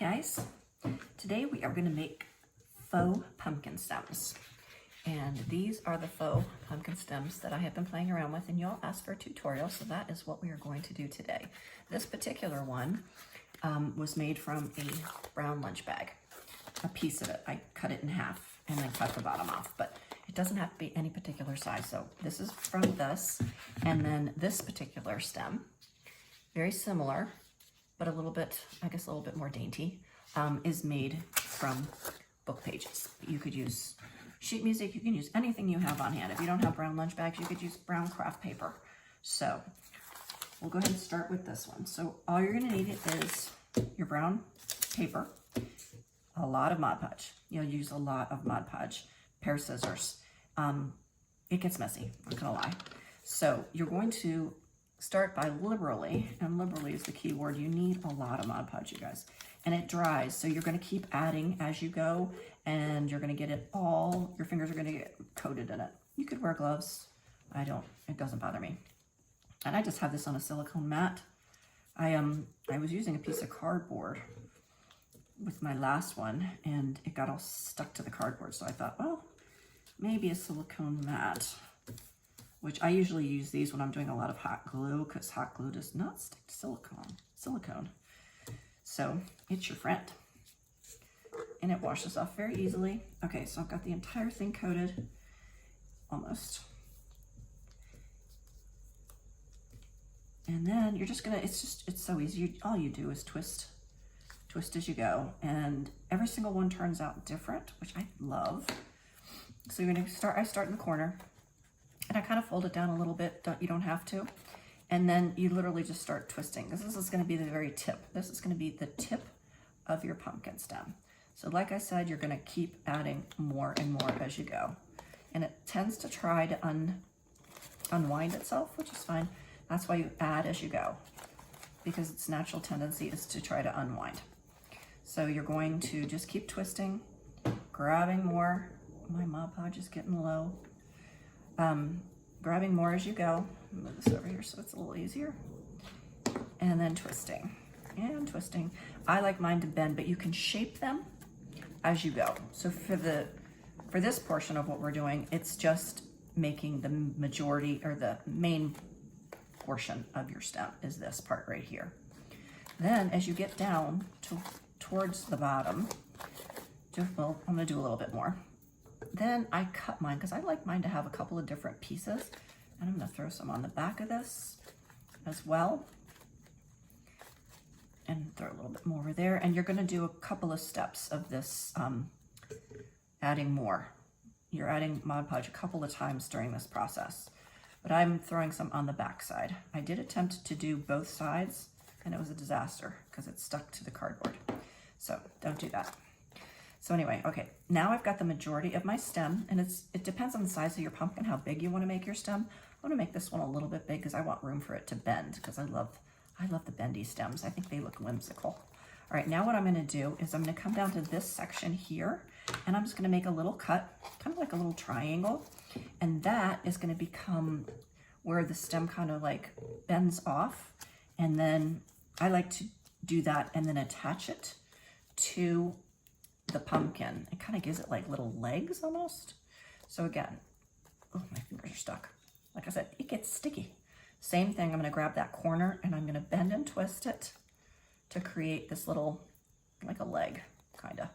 guys, today we are going to make faux pumpkin stems, and these are the faux pumpkin stems that I have been playing around with, and y'all asked for a tutorial, so that is what we are going to do today. This particular one was made from a brown lunch bag, a piece of it. I cut it in half and then cut the bottom off, but it doesn't have to be any particular size. So this is from this, and then this particular stem, very similar, but a little bit, I guess a little bit more dainty, is made from book pages. You could use sheet music, you can use anything you have on hand. If you don't have brown lunch bags, you could use brown craft paper. So we'll go ahead and start with this one. So all you're gonna need is your brown paper, a lot of Mod Podge. You'll use a lot of Mod Podge, pair of scissors. It gets messy, I'm not gonna lie. So you're going to start by liberally, and liberally is the key word. You need a lot of Mod Podge, you guys. And it dries, so you're gonna keep adding as you go, and you're gonna get it all, your fingers are gonna get coated in it. You could wear gloves. It doesn't bother me. And I just have this on a silicone mat. I was using a piece of cardboard with my last one, and it got all stuck to the cardboard. So I thought, well, maybe a silicone mat, which I usually use these when I'm doing a lot of hot glue, because hot glue does not stick to silicone. So it's your friend. And it washes off very easily. Okay, so I've got the entire thing coated, almost. And then you're just gonna, it's so easy. All you do is twist as you go. And every single one turns out different, which I love. So you're gonna start, I start in the corner, and I kind of fold it down a little bit. You don't have to. And then you literally just start twisting. This is going to be the very tip. This is going to be the tip of your pumpkin stem. So like I said, you're going to keep adding more and more as you go. And it tends to try to unwind itself, which is fine. That's why you add as you go, because its natural tendency is to try to unwind. So you're going to just keep twisting, grabbing more. My Mod Podge is getting low. Grabbing more as you go. Move this over here so it's a little easier. And then twisting and twisting. I like mine to bend, but you can shape them as you go. So for this portion of what we're doing, it's just making the majority, or the main portion of your stem is this part right here. Then as you get down towards the bottom, well, I'm gonna do a little bit more. Then I cut mine, because I like mine to have a couple of different pieces. And I'm going to throw some on the back of this as well. And throw a little bit more over there. And you're going to do a couple of steps of this, adding more. You're adding Mod Podge a couple of times during this process. But I'm throwing some on the back side. I did attempt to do both sides, and it was a disaster because it stuck to the cardboard. So don't do that. So anyway, okay, now I've got the majority of my stem, and it depends on the size of your pumpkin, how big you want to make your stem. I want to make this one a little bit big because I want room for it to bend, because I love the bendy stems. I think they look whimsical. All right, now what I'm going to do is I'm going to come down to this section here, and I'm just going to make a little cut, kind of like a little triangle, and that is going to become where the stem kind of like bends off, and then I like to do that and then attach it to the pumpkin. It kind of gives it like little legs almost. So again, oh, my fingers are stuck. Like I said, it gets sticky. Same thing, I'm going to grab that corner and I'm going to bend and twist it to create this little, like a leg, kind of.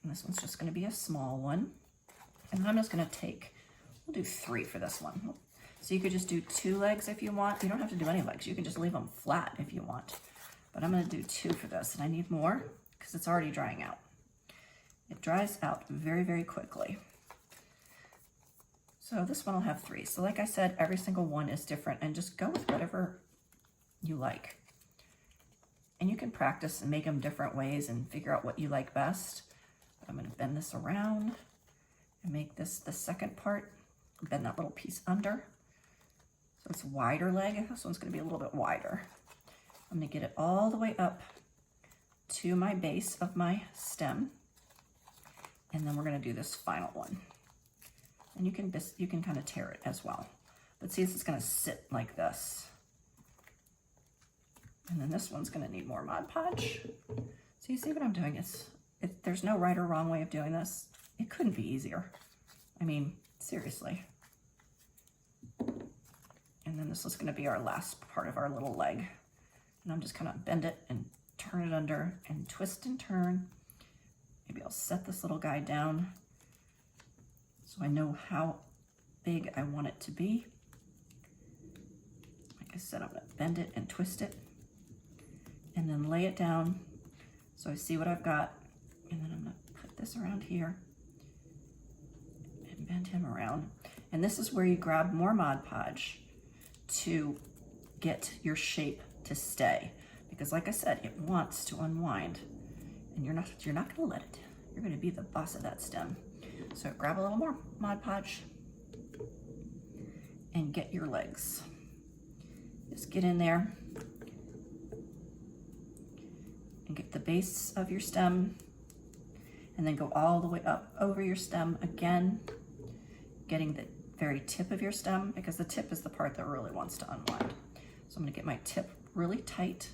And this one's just going to be a small one. And I'm just going to we'll do 3 for this one. So you could just do 2 legs if you want. You don't have to do any legs. You can just leave them flat if you want. But I'm going to do 2 for this, and I need more because it's already drying out. It dries out very, very quickly. So this one will have 3. So like I said, every single one is different, and just go with whatever you like. And you can practice and make them different ways and figure out what you like best. But I'm going to bend this around and make this the second part. Bend that little piece under. So it's wider leg. This one's going to be a little bit wider. I'm going to get it all the way up to my base of my stem, and then we're going to do this final one. And you can kind of tear it as well. But see, this is going to sit like this. And then this one's gonna need more Mod Podge. So you see what I'm doing? There's no right or wrong way of doing this. It couldn't be easier. I mean, seriously. And then this is gonna be our last part of our little leg. And I'm just gonna bend it and turn it under and twist and turn. Maybe I'll set this little guy down so I know how big I want it to be. Like I said, I'm gonna bend it and twist it and then lay it down so I see what I've got. And then I'm gonna put this around here and bend him around. And this is where you grab more Mod Podge to get your shape to stay. Because like I said, it wants to unwind. And you're not gonna let it. You're gonna be the boss of that stem. So grab a little more Mod Podge and get your legs. Just get in there and get the base of your stem and then go all the way up over your stem again, getting the very tip of your stem because the tip is the part that really wants to unwind. So I'm gonna get my tip really tight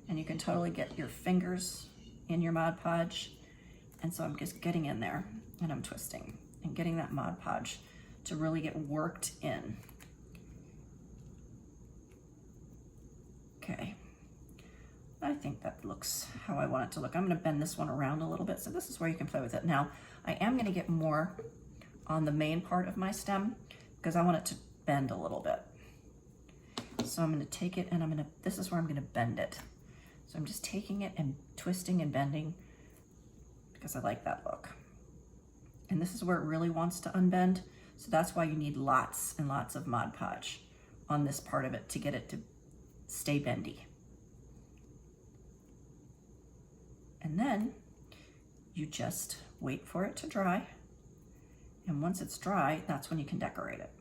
and you can totally get your fingers in your Mod Podge. And so I'm just getting in there and I'm twisting and getting that Mod Podge to really get worked in. Okay, I think that looks how I want it to look. I'm gonna bend this one around a little bit. So this is where you can play with it. Now, I am gonna get more on the main part of my stem because I want it to bend a little bit. So I'm gonna take it and this is where I'm gonna bend it. So I'm just taking it and twisting and bending because I like that look. And this is where it really wants to unbend. So that's why you need lots and lots of Mod Podge on this part of it to get it to stay bendy. And then you just wait for it to dry. And once it's dry, that's when you can decorate it.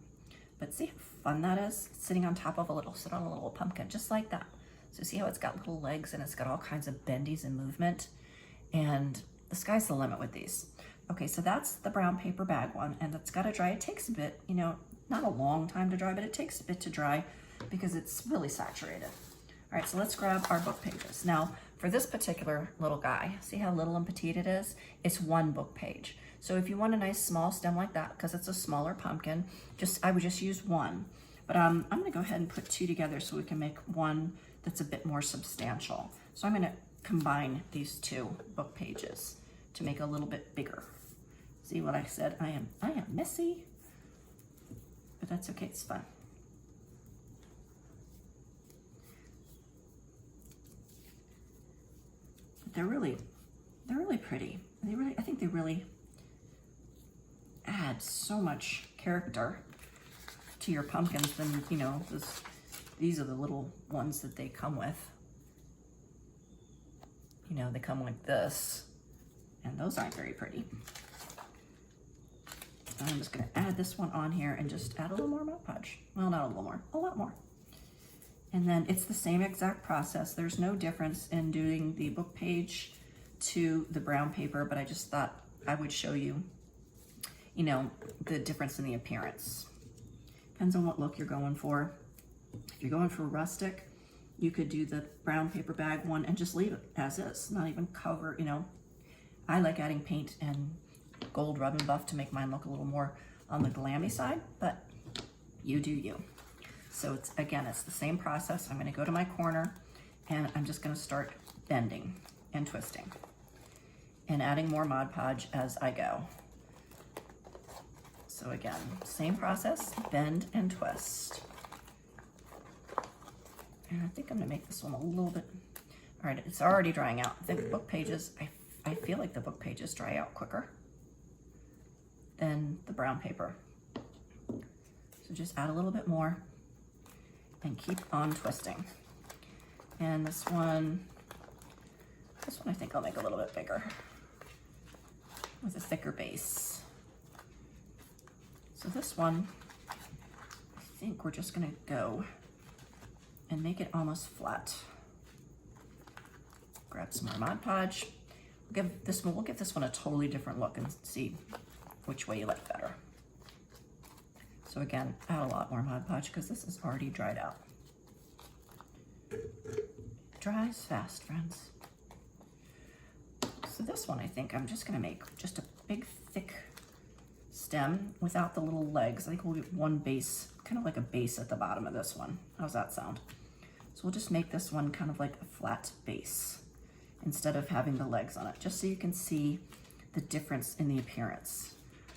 But see how fun that is? It's sitting on top of sit on a little pumpkin, just like that. So see how it's got little legs and it's got all kinds of bendies and movement. And the sky's the limit with these. Okay, so that's the brown paper bag one, and it's gotta dry. It takes a bit, you know, not a long time to dry, but it takes a bit to dry because it's really saturated. All right, so let's grab our book pages. Now, for this particular little guy, see how little and petite it is? It's one book page. So if you want a nice small stem like that, because it's a smaller pumpkin, I would just use one. But I'm gonna go ahead and put two together so we can make one that's a bit more substantial. So I'm gonna combine these two book pages to make a little bit bigger. See what I said? I am messy, but that's okay, it's fun. But they're really pretty. I think they really add so much character to your pumpkins than, you know, these are the little ones that they come with. You know, they come like this, and those aren't very pretty. And I'm just gonna add this one on here and just add a little more Mod Podge. Well, not a little more, a lot more. And then it's the same exact process. There's no difference in doing the book page to the brown paper, but I just thought I would show you, you know, the difference in the appearance. Depends on what look you're going for. If you're going for rustic, you could do the brown paper bag one and just leave it as is, not even cover, you know. I like adding paint and gold rub and buff to make mine look a little more on the glammy side, but you do you. So it's the same process. I'm gonna go to my corner and I'm just gonna start bending and twisting and adding more Mod Podge as I go. So again, same process, bend and twist. And I think I'm gonna make this one a little bit, all right, it's already drying out. The book pages, I feel like the book pages dry out quicker than the brown paper. So just add a little bit more and keep on twisting. And this one I think I'll make a little bit bigger with a thicker base. So this one, I think we're just gonna go and make it almost flat. Grab some more Mod Podge. We'll give this one a totally different look and see which way you like better. So again, add a lot more Mod Podge because this is already dried out. dries fast, friends. So this one, I think I'm just gonna make just a big, thick stem without the little legs. I think we'll get one base, kind of like a base at the bottom of this one. How's that sound? So we'll just make this one kind of like a flat base instead of having the legs on it, just so you can see the difference in the appearance.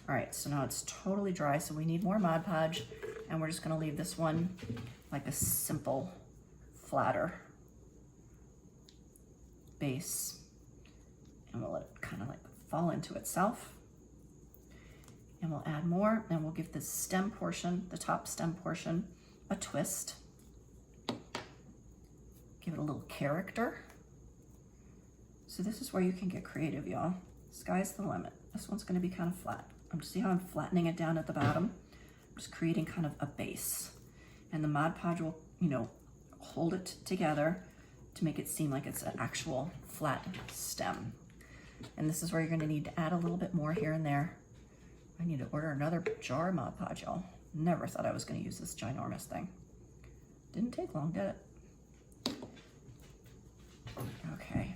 All right, so now it's totally dry, so we need more Mod Podge, and we're just gonna leave this one like a simple, flatter base, and we'll let it kind of like fall into itself. And we'll add more, and we'll give this stem portion, the top stem portion, a twist. Give it a little character. So this is where you can get creative, y'all. Sky's the limit. This one's gonna be kind of flat. See how I'm flattening it down at the bottom? I'm just creating kind of a base. And the Mod Podge will, you know, hold it together to make it seem like it's an actual flat stem. And this is where you're gonna need to add a little bit more here and there. I need to order another jar of Mod Podge, y'all. Never thought I was gonna use this ginormous thing. Didn't take long, did it? Okay.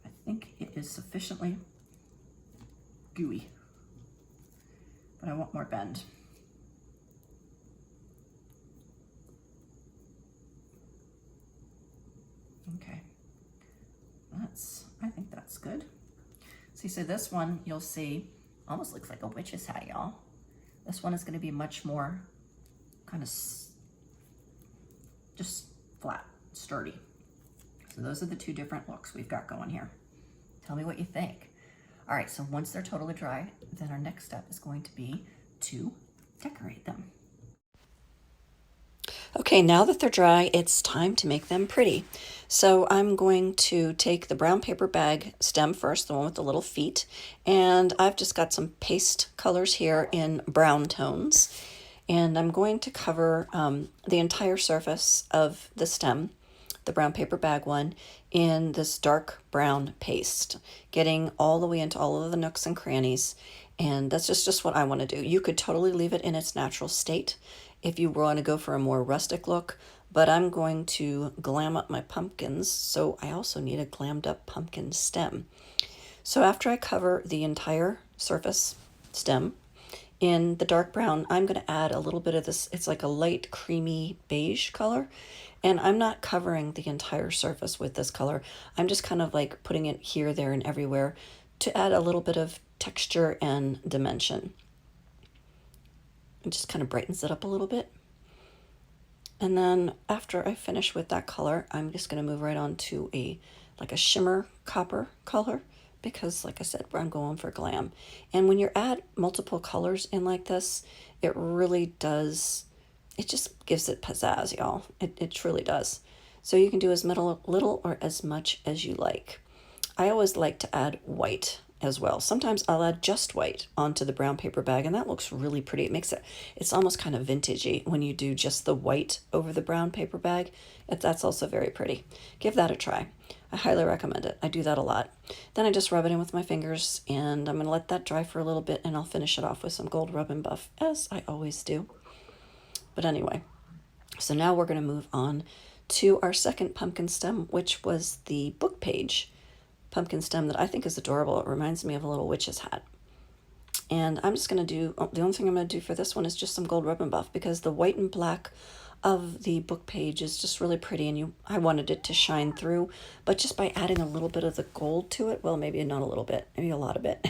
I think it is sufficiently gooey, but I want more bend. Okay, I think that's good. See, so this one you'll see almost looks like a witch's hat, y'all. This one is going to be much more kind of just flat, sturdy. So those are the two different looks we've got going here. Tell me what you think. All right, so once they're totally dry, then our next step is going to be to decorate them. Okay, now that they're dry, it's time to make them pretty. So I'm going to take the brown paper bag stem first, the one with the little feet, and I've just got some paste colors here in brown tones, and I'm going to cover the entire surface of the stem, the brown paper bag one, in this dark brown paste, getting all the way into all of the nooks and crannies. And that's just what I want to do. You could totally leave it in its natural state if you want to go for a more rustic look, but I'm going to glam up my pumpkins, so I also need a glammed up pumpkin stem. So after I cover the entire surface stem in the dark brown, I'm going to add a little bit of this. It's like a light creamy beige color, and I'm not covering the entire surface with this color. I'm just kind of like putting it here, there, and everywhere to add a little bit of texture and dimension. It just kind of brightens it up a little bit. And then after I finish with that color, I'm just going to move right on to like a shimmer copper color, because like I said, I'm going for glam. And when you add multiple colors in like this, it really does, it just gives it pizzazz, y'all. It truly does. So you can do as little or as much as you like. I always like to add white as well. Sometimes I'll add just white onto the brown paper bag, and that looks really pretty. It makes it's almost kind of vintagey when you do just the white over the brown paper bag. That's also very pretty. Give that a try. I highly recommend it. I do that a lot. Then I just rub it in with my fingers, and I'm going to let that dry for a little bit, and I'll finish it off with some gold rub and buff, as I always do. But anyway, so now we're going to move on to our second pumpkin stem, which was the book page pumpkin stem that I think is adorable. It reminds me of a little witch's hat. And I'm just going to do, the only thing I'm going to do for this one is just some gold rub and buff, because the white and black of the book page is just really pretty, and I wanted it to shine through, but just by adding a little bit of the gold to it, well, maybe not a little bit, maybe a lot of it,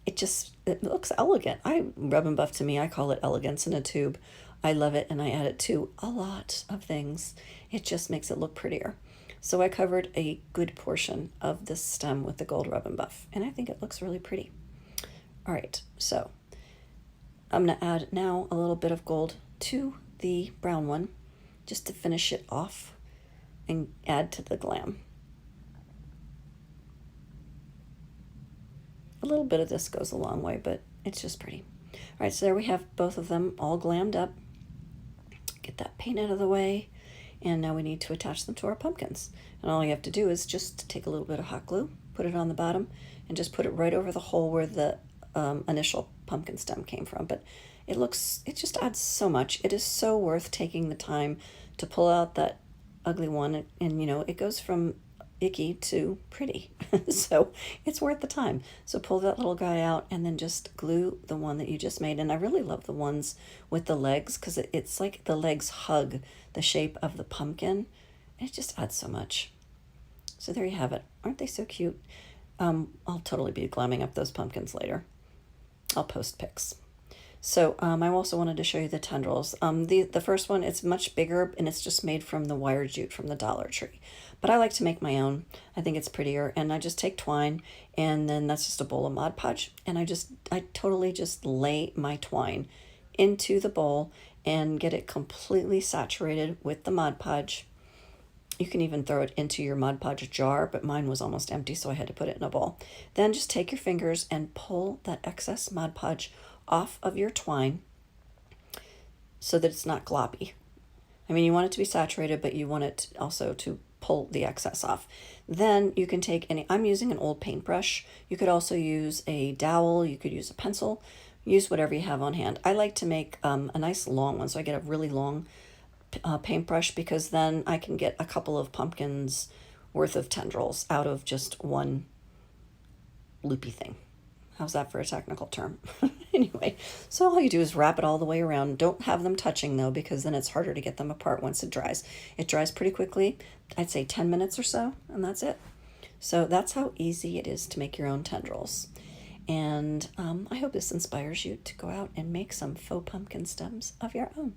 it looks elegant. Rub and buff, to me, I call it elegance in a tube. I love it, and I add it to a lot of things. It just makes it look prettier. So I covered a good portion of this stem with the gold rub and buff, and I think it looks really pretty. All right, so I'm going to add now a little bit of gold to the brown one, just to finish it off and add to the glam. A little bit of this goes a long way, but it's just pretty. All right, so there we have both of them all glammed up. Get that paint out of the way. And now we need to attach them to our pumpkins. And all you have to do is just take a little bit of hot glue, put it on the bottom, and just put it right over the hole where the initial pumpkin stem came from. But it just adds so much. It is so worth taking the time to pull out that ugly one, and you know, it goes from icky to pretty. So it's worth the time. So pull that little guy out and then just glue the one that you just made. And I really love the ones with the legs because it's like the legs hug the shape of the pumpkin. It just adds so much. So there you have it. Aren't they so cute? I'll totally be glamming up those pumpkins later. I'll post pics. So I also wanted to show you the tendrils. The first one, it's much bigger and it's just made from the wire jute from the Dollar Tree. But I like to make my own. I think it's prettier. And I just take twine, and then that's just a bowl of Mod Podge. And I totally just lay my twine into the bowl and get it completely saturated with the Mod Podge. You can even throw it into your Mod Podge jar, but mine was almost empty, so I had to put it in a bowl. Then just take your fingers and pull that excess Mod Podge off of your twine so that it's not gloppy. I mean, you want it to be saturated, but you want it also to pull the excess off. Then you can take I'm using an old paintbrush. You could also use a dowel, you could use a pencil, use whatever you have on hand. I like to make a nice long one, so I get a really long paintbrush because then I can get a couple of pumpkins worth of tendrils out of just one loopy thing. How's that for a technical term? Anyway, so all you do is wrap it all the way around. Don't have them touching though, because then it's harder to get them apart once it dries. It dries pretty quickly. I'd say 10 minutes or so, and that's it. So that's how easy it is to make your own tendrils. And I hope this inspires you to go out and make some faux pumpkin stems of your own.